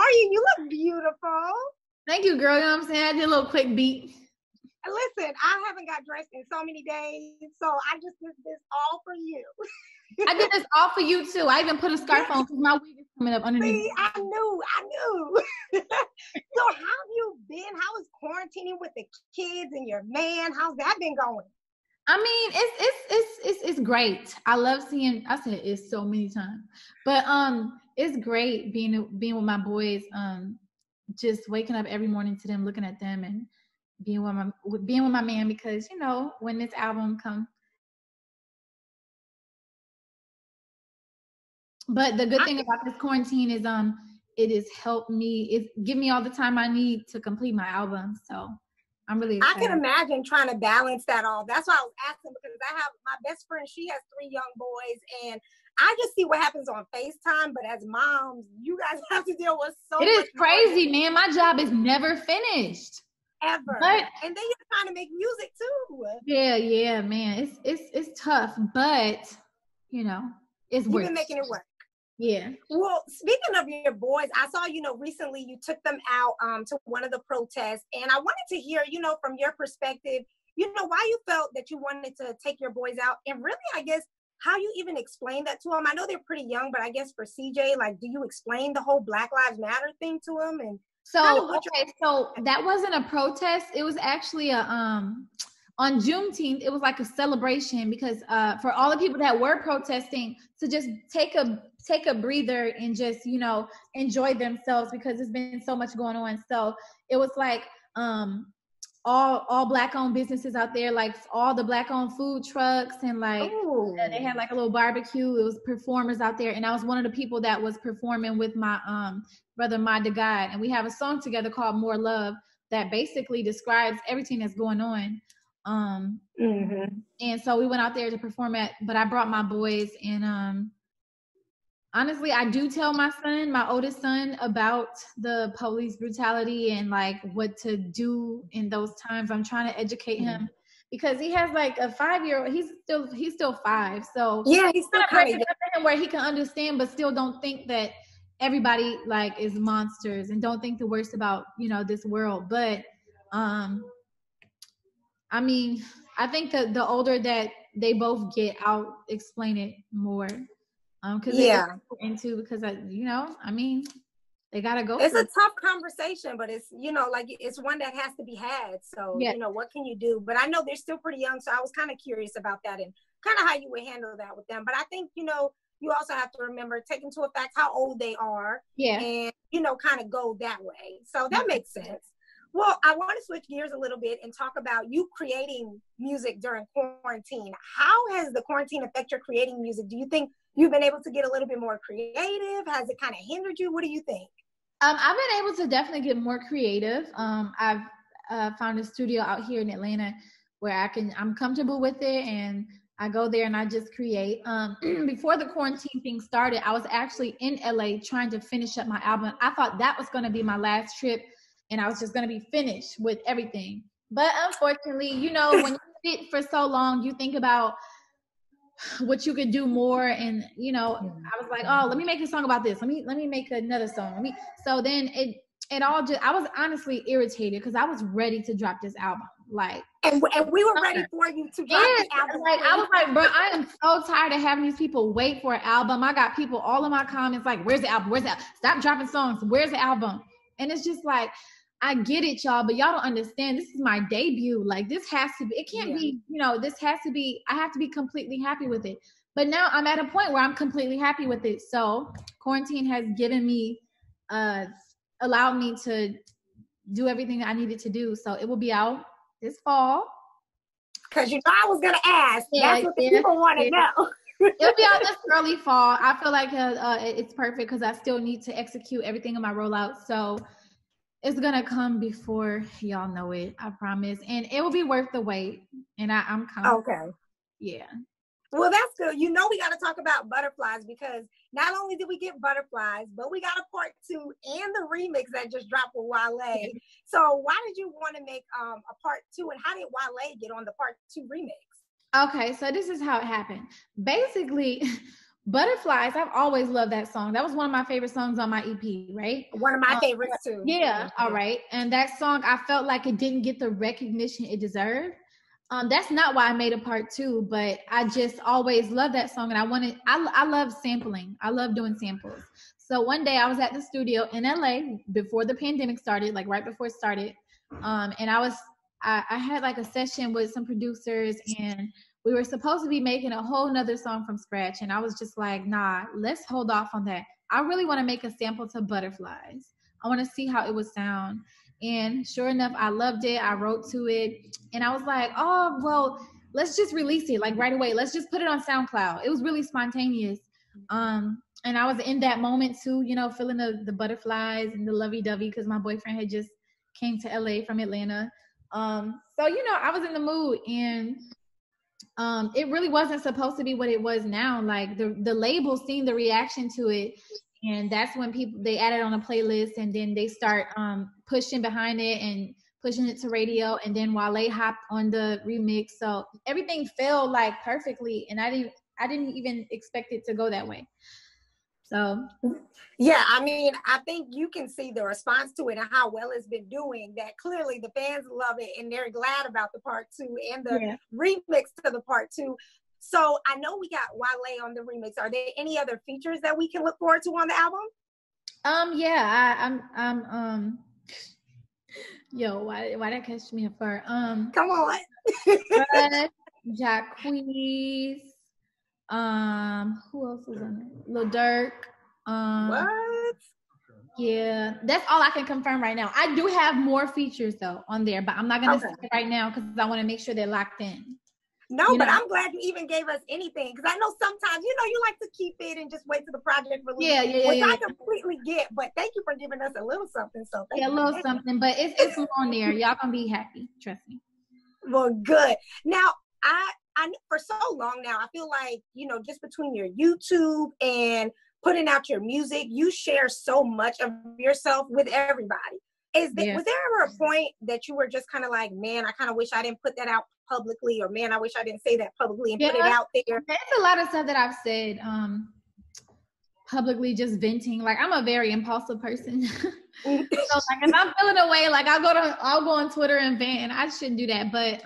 are you? You look beautiful. Thank you, girl. You know what I'm saying? I did a little quick beat. Listen, I haven't got dressed in so many days, so I just did this all for you. I did this all for you too. I even put a scarf on because my wig is coming up underneath. See, I knew. So how have you been? How is quarantining with the kids and your man? How's that been going? I mean, it's great. I love seeing. I said it so many times, but it's great being with my boys. Just waking up every morning to them, looking at them, and being with my man, because you know when this album comes. But the good thing about this quarantine is it has helped me. It's given me all the time I need to complete my album. So I'm really excited. I can imagine trying to balance that all. That's why I was asking, because I have my best friend, she has 3 young boys, and I just see what happens on FaceTime. But as moms, you guys have to deal with so much. It is crazy, man. My job is never finished. Ever. And then you're trying to make music too. Yeah, man. It's tough, but you know, it's worth it. You've been making it work. Yeah. Well, speaking of your boys, I saw, recently you took them out to one of the protests, and I wanted to hear, from your perspective, why you felt that you wanted to take your boys out, and really, I guess, how you even explain that to them. I know they're pretty young, but I guess for CJ, like, do you explain the whole Black Lives Matter thing to them? And so that wasn't a protest. It was actually on Juneteenth, it was like a celebration, because for all the people that were protesting to just take a breather and just, enjoy themselves, because there's been so much going on. So it was like all Black owned businesses out there, like all the Black owned food trucks, and like they had like a little barbecue. It was performers out there, and I was one of the people that was performing with my brother Mod the God, and we have a song together called More Love that basically describes everything that's going on. And so we went out there to perform but I brought my boys, and honestly, I do tell my oldest son, about the police brutality and like what to do in those times. I'm trying to educate him, because he has like a 5-year-old. He's still 5. So yeah, he's still kind of where he can understand, but still don't think that everybody like is monsters, and don't think the worst about, this world. But I mean, I think that the older that they both get, I'll explain it more. Because because they gotta go. It's a tough conversation, but it's it's one that has to be had. So what can you do? But I know they're still pretty young, so I was kind of curious about that and kind of how you would handle that with them. But I think you also have to remember, take into effect how old they are, and kind of go that way. So that makes sense. Well, I want to switch gears a little bit and talk about you creating music during quarantine. How has the quarantine affected your creating music? Do you think you've been able to get a little bit more creative? Has it kind of hindered you? What do you think? I've been able to definitely get more creative. I've found a studio out here in Atlanta where I'm comfortable with it, and I go there and I just create. Before the quarantine thing started, I was actually in LA trying to finish up my album. I thought that was going to be my last trip, and I was just going to be finished with everything. But unfortunately, when you sit for so long, you think about what you could do more. And, I was like, oh, let me make a song about this. Let me make another song. So then it all just, I was honestly irritated, because I was ready to drop this album. Like, and we were ready for you to drop the album. Like, I was like, bro, I am so tired of having these people wait for an album. I got people all in my comments like, where's the album? Where's the album? Stop dropping songs. Where's the album? And it's just like, I get it, y'all, but y'all don't understand. This is my debut. Like, this has to be, it can't be, this has to be, I have to be completely happy with it. But now I'm at a point where I'm completely happy with it. So quarantine has given me, allowed me to do everything that I needed to do. So it will be out this fall. Because I was going to ask. That's what the people want to know. It'll be out this early fall. I feel like it's perfect, because I still need to execute everything in my rollout. So it's going to come before y'all know it, I promise. And it will be worth the wait. And I'm confident. Okay. Yeah. Well, that's good. We got to talk about Butterflies, because not only did we get Butterflies, but we got a part 2 and the remix that just dropped with Wale. Yeah. So why did you want to make a part 2, and how did Wale get on the part 2 remix? Okay, so this is how it happened. Basically, Butterflies, I've always loved that song. That was one of my favorite songs on my EP, right? One of my favorites too. Yeah, all right. And that song, I felt like it didn't get the recognition it deserved. That's not why I made a part 2, but I just always loved that song, and I love sampling. I love doing samples. So one day I was at the studio in LA before the pandemic started, like right before it started. And I had like a session with some producers, and we were supposed to be making a whole nother song from scratch. And I was just like, nah, let's hold off on that. I really want to make a sample to Butterflies. I want to see how it would sound. And sure enough, I loved it. I wrote to it. And I was like, oh, well, let's just release it like right away. Let's just put it on SoundCloud. It was really spontaneous. And I was in that moment too, you know, feeling the butterflies and the lovey-dovey because my boyfriend had just came to LA from Atlanta. So, you know, I was in the mood, and it really wasn't supposed to be what it was now. Like the label seen the reaction to it, and that's when they add it on a playlist, and then they start pushing behind it and pushing it to radio, and then Wale hopped on the remix. So everything fell like perfectly, and I didn't even expect it to go that way. So yeah, I mean, I think you can see the response to it and how well it's been doing, that clearly the fans love it and they're glad about the part 2 and the remix to the part 2. So I know we got Wale on the remix. Are there any other features that we can look forward to on the album? Yeah, I'm yo, why that catch me apart? Come on. Jacquees, who else was on there? Lil Durk. What? Yeah, that's all I can confirm right now. I do have more features though on there, but I'm not gonna say it right now because I want to make sure they're locked in. No, but I'm glad you even gave us anything, because I know sometimes, you know, you like to keep it and just wait till the project release. Which I completely get, but thank you for giving us a little something. So a little something, but it's on there. Y'all gonna be happy, trust me. Well, good. Now, I for so long now, I feel like, you know, just between your YouTube and putting out your music, you share so much of yourself with everybody. Was there ever a point that you were just kind of like, man, I kind of wish I didn't put that out publicly, or man, I wish I didn't say that publicly and put it out there? There's a lot of stuff that I've said publicly, just venting. Like, I'm a very impulsive person. So like if I'm feeling away, like I'll go on Twitter and vent, and I shouldn't do that. But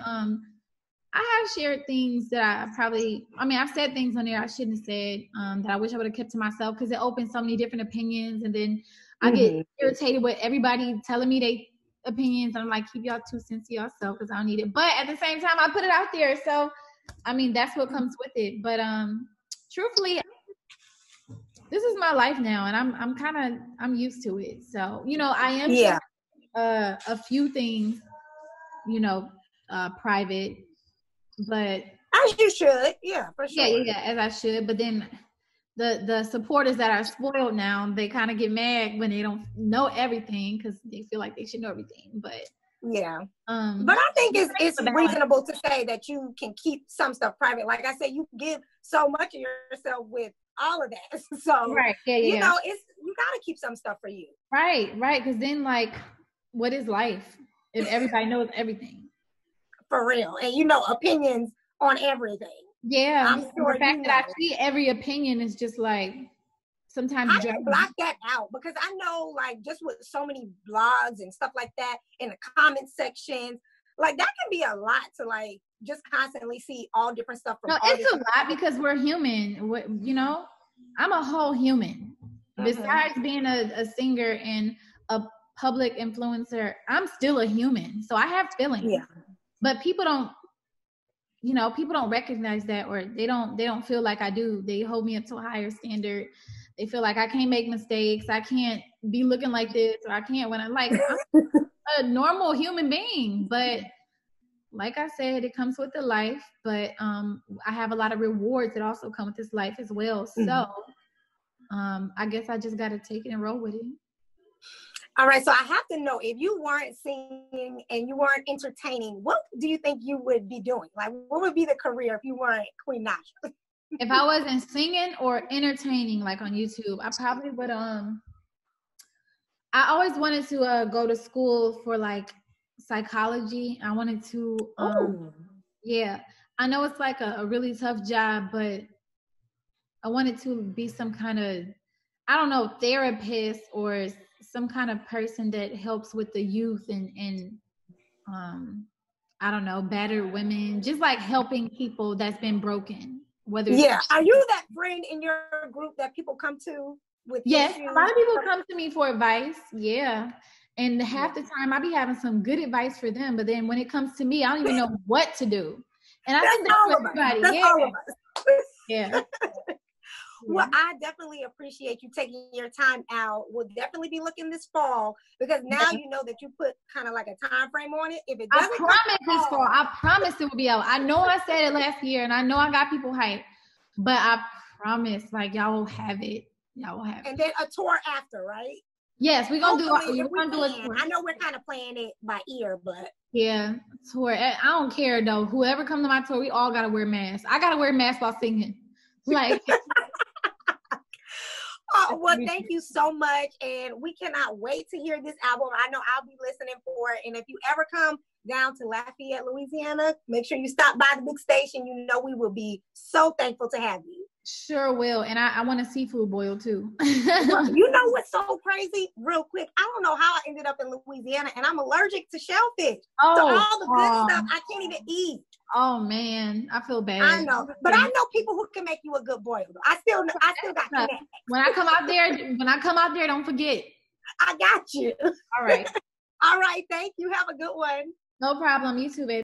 I have shared things that I've said things on there I shouldn't have said, that I wish I would have kept to myself, because it opens so many different opinions, and then I get irritated with everybody telling me their opinions. I'm like, keep y'all 2 cents to yourself, because I don't need it. But at the same time, I put it out there. So, I mean, that's what comes with it. But truthfully, this is my life now, and I'm used to it. So, you know, I am a few things, you know, private, but as you should, for sure. Yeah, as I should. But then the supporters that are spoiled now, they kind of get mad when they don't know everything, because they feel like they should know everything. But but I think it's reasonable to say that you can keep some stuff private. Like I said, you give so much of yourself with all of that. So you know, you gotta keep some stuff for you. Right. Because then, like, what is life if everybody knows everything? For real. And you know, opinions on everything. Yeah. I'm sure the fact that I see every opinion is just like, sometimes I can block that out, because I know, like, just with so many blogs and stuff like that in the comment sections, like that can be a lot to like just constantly see all different stuff from it's a lot, because we're human. You know, I'm a whole human. Besides being a singer and a public influencer, I'm still a human. So I have feelings. Yeah. But people don't recognize that, or they don't feel like I do. They hold me up to a higher standard. They feel like I can't make mistakes. I can't be looking like this, or I can't when I'm a normal human being. But like I said, it comes with the life. But I have a lot of rewards that also come with this life as well. So I guess I just got to take it and roll with it. All right, so I have to know, if you weren't singing and you weren't entertaining, what do you think you would be doing? Like, what would be the career if you weren't Queen Naija? If I wasn't singing or entertaining, like on YouTube, I probably would. I always wanted to go to school for like psychology. I wanted to. Yeah, I know it's like a really tough job, but I wanted to be some kind of, I don't know, therapist or some kind of person that helps with the youth and I don't know, battered women, just like helping people that's been broken. Whether it's are you that friend in your group that people come to with yes, issues? a lot of people come to me for advice. Yeah. And half the time I be having some good advice for them, but then when it comes to me, I don't even know what to do. And I think that's for everybody. That's all of us. Yeah. Well, I definitely appreciate you taking your time out. We'll definitely be looking this fall because now you know that you put kind of like a time frame on it. If it doesn't, I promise it will be out. I know I said it last year, and I know I got people hyped, but I promise, like, y'all will have it. Y'all will have it. And then a tour after, right? Yes, we're gonna do a tour. I know we're kind of playing it by ear, but yeah, tour. I don't care though. Whoever comes to my tour, we all gotta wear masks. I gotta wear masks while singing. Like. Oh, well, thank you so much. And we cannot wait to hear this album. I know I'll be listening for it. And if you ever come down to Lafayette, Louisiana, make sure you stop by the big station. You know, we will be so thankful to have you. Sure will. And I want a seafood boil too. Well, you know what's so crazy? Real quick, I don't know how I ended up in Louisiana, and I'm allergic to shellfish. So all the good stuff I can't even eat. Oh man, I feel bad. I know, but I know people who can make you a good boil. I still got connect. When I come out there, don't forget. I got you. All right. All right. Thank you. Have a good one. No problem. You too, baby.